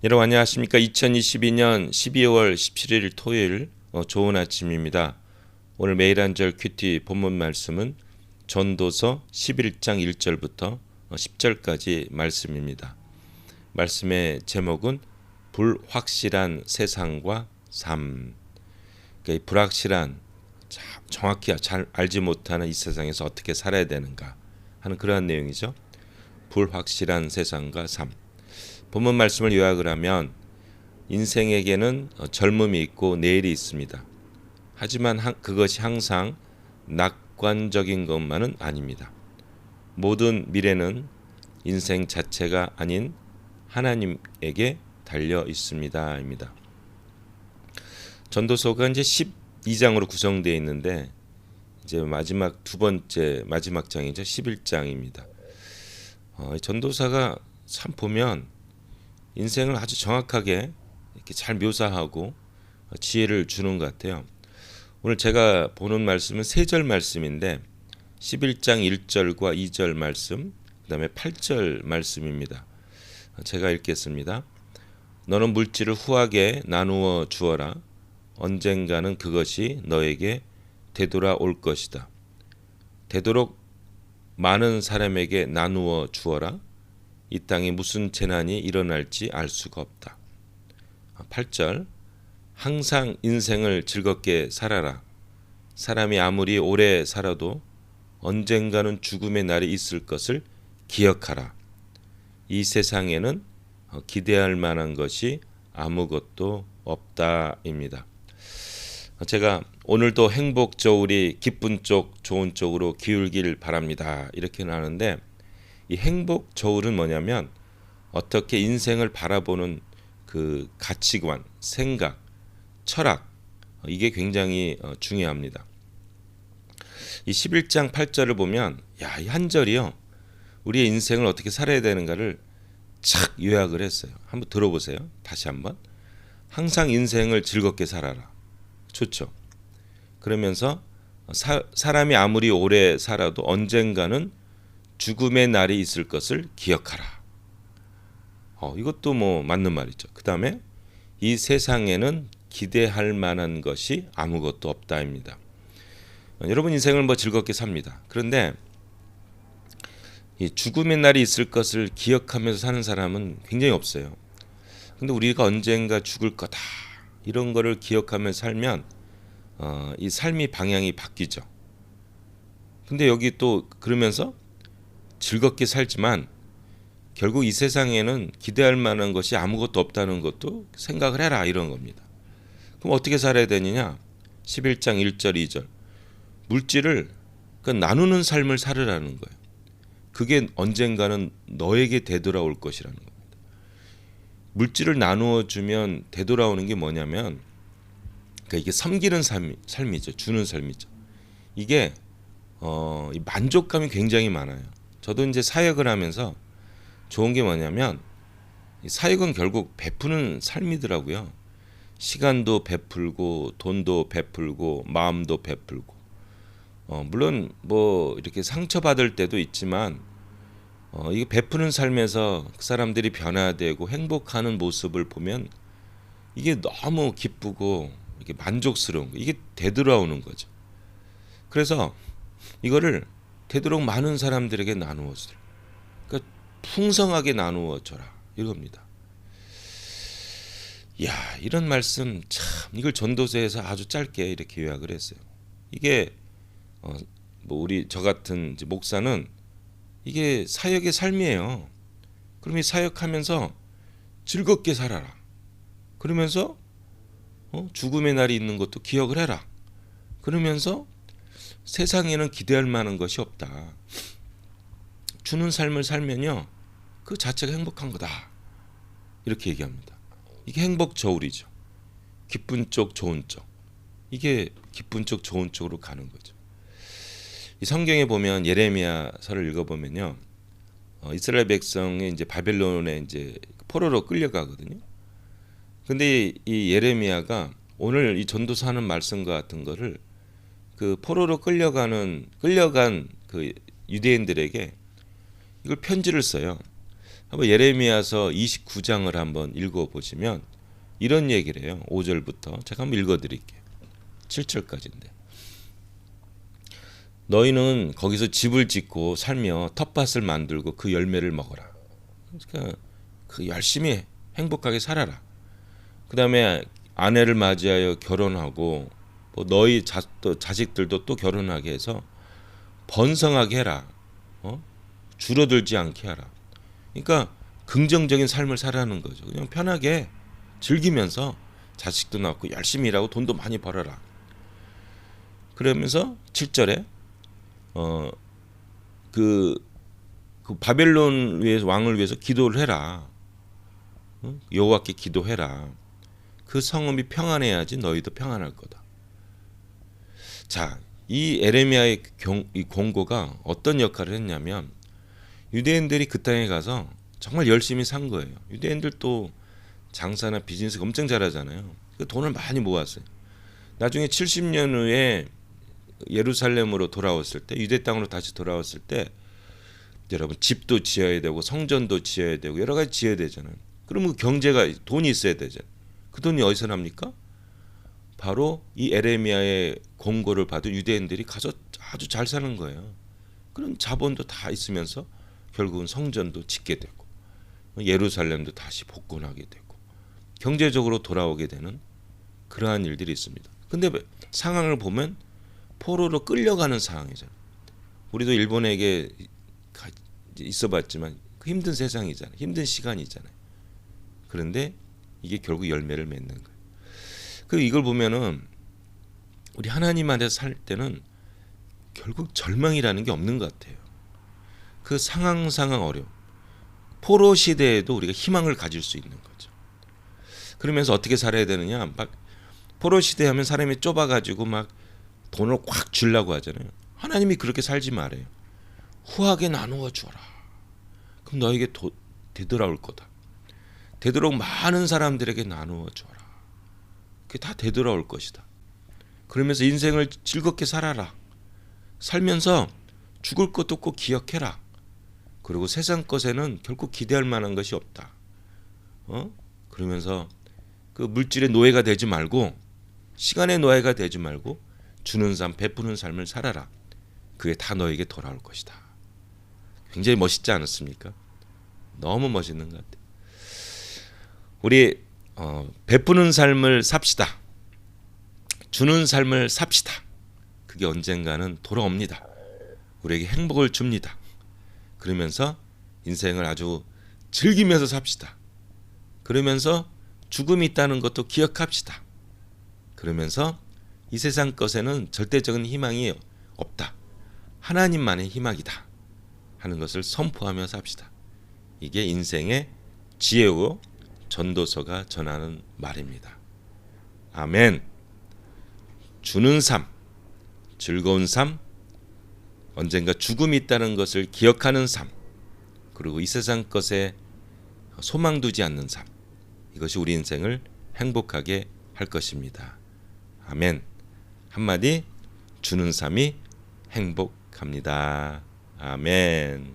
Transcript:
여러분 안녕하십니까? 2022년 12월 17일 토요일 좋은 아침입니다. 오늘 매일 한절 큐티 본문 말씀은 전도서 11장 1절부터 10절까지 말씀입니다. 말씀의 제목은 불확실한 세상과 삶. 그러니까 이 불확실한, 정확히 잘 알지 못하는 이 세상에서 어떻게 살아야 되는가 하는 그러한 내용이죠. 불확실한 세상과 삶. 본문 말씀을 요약을 하면 인생에게는 젊음이 있고 내일이 있습니다. 하지만 그것이 항상 낙관적인 것만은 아닙니다. 모든 미래는 인생 자체가 아닌 하나님에게 달려 있습니다. 입니다. 전도서가 이제 12장으로 구성되어 있는데 이제 마지막 두 번째 마지막 장이죠. 11장입니다. 전도사가 참 보면 인생을 아주 정확하게 이렇게 잘 묘사하고 지혜를 주는 것 같아요. 오늘 제가 보는 말씀은 3절 말씀인데 11장 1절과 2절 말씀, 그 다음에 8절 말씀입니다. 제가 읽겠습니다. 너는 물질을 후하게 나누어 주어라. 언젠가는 그것이 너에게 되돌아올 것이다. 되도록 많은 사람에게 나누어 주어라. 이 땅에 무슨 재난이 일어날지 알 수가 없다. 8절 항상 인생을 즐겁게 살아라. 사람이 아무리 오래 살아도 언젠가는 죽음의 날이 있을 것을 기억하라. 이 세상에는 기대할 만한 것이 아무것도 없다입니다. 제가 오늘도 행복 저울이 기쁜 쪽 좋은 쪽으로 기울길 바랍니다. 이렇게 나누는데 이 행복 저울은 뭐냐면 어떻게 인생을 바라보는 그 가치관, 생각, 철학, 이게 굉장히 중요합니다. 이 11장 8절을 보면 이 한 절이요. 우리의 인생을 어떻게 살아야 되는가를 착 요약을 했어요. 한번 들어보세요. 다시 한번. 항상 인생을 즐겁게 살아라. 좋죠. 그러면서 사람이 아무리 오래 살아도 언젠가는 죽음의 날이 있을 것을 기억하라. 이것도 뭐 맞는 말이죠. 그 다음에 이 세상에는 기대할 만한 것이 아무것도 없다입니다. 여러분 인생을 뭐 즐겁게 삽니다. 그런데 이 죽음의 날이 있을 것을 기억하면서 사는 사람은 굉장히 없어요. 근데 우리가 언젠가 죽을 거다 이런 거를 기억하면서 살면 이 삶이 방향이 바뀌죠. 근데 여기 또 그러면서 즐겁게 살지만 결국 이 세상에는 기대할 만한 것이 아무것도 없다는 것도 생각을 해라 이런 겁니다. 그럼 어떻게 살아야 되느냐? 11장 1절 2절 물질을 나누는 삶을 살으라는 거예요. 그게 언젠가는 너에게 되돌아올 것이라는 겁니다. 물질을 나누어 주면 되돌아오는 게 뭐냐면 이게 섬기는 삶이죠. 주는 삶이죠. 이게 만족감이 굉장히 많아요. 저도 이제 사역을 하면서 좋은 게 뭐냐면 사역은 결국 베푸는 삶이더라고요. 시간도 베풀고 돈도 베풀고 마음도 베풀고 물론 뭐 이렇게 상처받을 때도 있지만 이게 베푸는 삶에서 그 사람들이 변화되고 행복하는 모습을 보면 이게 너무 기쁘고 이게 만족스러운 거, 이게 되돌아오는 거죠. 그래서 이거를 되도록 많은 사람들에게 나누어 주라. 그러니까 풍성하게 나누어 줘라 이겁니다. 이런 말씀 참 이걸 전도서에서 아주 짧게 이렇게 요약을 했어요. 이게 뭐 우리 저 같은 이제 목사는 이게 사역의 삶이에요. 그럼 이 사역하면서 즐겁게 살아라. 그러면서 죽음의 날이 있는 것도 기억을 해라. 그러면서 세상에는 기대할 만한 것이 없다. 주는 삶을 살면요, 그 자체가 행복한 거다. 이렇게 얘기합니다. 이게 행복 저울이죠. 기쁜 쪽, 좋은 쪽. 이게 기쁜 쪽, 좋은 쪽으로 가는 거죠. 이 성경에 보면 예레미야서를 읽어보면요, 이스라엘 백성이 이제 바벨론에 이제 포로로 끌려가거든요. 근데 이 예레미야가 오늘 이 전도서 하는 말씀과 같은 거를 그 포로로 끌려간 그 유대인들에게 이걸 편지를 써요. 한번 예레미야서 29장을 한번 읽어보시면 이런 얘기를 해요. 5절부터 제가 한번 읽어드릴게요. 7절까지인데, 너희는 거기서 집을 짓고 살며 텃밭을 만들고 그 열매를 먹어라. 그러니까 그 열심히 행복하게 살아라. 그 다음에 아내를 맞이하여 결혼하고 뭐 너희 자식들도 또 결혼하게 해서 번성하게 해라. 줄어들지 않게 하라. 그러니까 긍정적인 삶을 살아가는 거죠. 그냥 편하게 즐기면서 자식도 낳고 열심히 일하고 돈도 많이 벌어라. 그러면서 7절에 그 바벨론 위에서 왕을 위해서 기도를 해라. 여호와께 기도해라. 그 성읍이 평안해야지 너희도 평안할 거다. 자, 이 에레미야의 이 공고가 어떤 역할을 했냐면, 유대인들이 그 땅에 가서 정말 열심히 산 거예요. 유대인들 또 장사나 비즈니스 엄청 잘하잖아요. 그 돈을 많이 모았어요. 나중에 70년 후에 예루살렘으로 돌아왔을 때, 유대 땅으로 다시 돌아왔을 때, 여러분 집도 지어야 되고 성전도 지어야 되고 여러 가지 지어야 되잖아요. 그러면 경제가 돈이 있어야 되잖아요. 그 돈이 어디서 납니까? 바로 이 에레미야의 공고를 받은 유대인들이 가서 아주 잘 사는 거예요. 그런 자본도 다 있으면서 결국은 성전도 짓게 되고 예루살렘도 다시 복권하게 되고 경제적으로 돌아오게 되는 그러한 일들이 있습니다. 근데 상황을 보면 포로로 끌려가는 상황이잖아요. 우리도 일본에게 있어봤지만 힘든 세상이잖아요. 힘든 시간이잖아요. 그런데 이게 결국 열매를 맺는 거예요. 그 이걸 보면은 우리 하나님 안에서 살 때는 결국 절망이라는 게 없는 것 같아요. 그 상황 어려움. 포로 시대에도 우리가 희망을 가질 수 있는 거죠. 그러면서 어떻게 살아야 되느냐? 막 포로 시대 하면 사람이 좁아가지고 막 돈을 꽉 주려고 하잖아요. 하나님이 그렇게 살지 말아요. 후하게 나누어 주어라. 그럼 너에게 되돌아올 거다. 되도록 많은 사람들에게 나누어 주어라. 그게 다 되돌아올 것이다. 그러면서 인생을 즐겁게 살아라. 살면서 죽을 것도 꼭 기억해라. 그리고 세상 것에는 결코 기대할 만한 것이 없다. 그러면서 그 물질의 노예가 되지 말고, 시간의 노예가 되지 말고 주는 삶, 베푸는 삶을 살아라. 그게 다 너에게 돌아올 것이다. 굉장히 멋있지 않았습니까? 너무 멋있는 것 같아요. 우리 베푸는 삶을 삽시다. 주는 삶을 삽시다. 그게 언젠가는 돌아옵니다. 우리에게 행복을 줍니다. 그러면서 인생을 아주 즐기면서 삽시다. 그러면서 죽음이 있다는 것도 기억합시다. 그러면서 이 세상 것에는 절대적인 희망이 없다. 하나님만의 희망이다 하는 것을 선포하며 삽시다. 이게 인생의 지혜고 전도서가 전하는 말입니다. 아멘. 주는 삶, 즐거운 삶, 언젠가 죽음이 있다는 것을 기억하는 삶, 그리고 이 세상 것에 소망 두지 않는 삶, 이것이 우리 인생을 행복하게 할 것입니다. 아멘. 한마디, 주는 삶이 행복합니다. 아멘.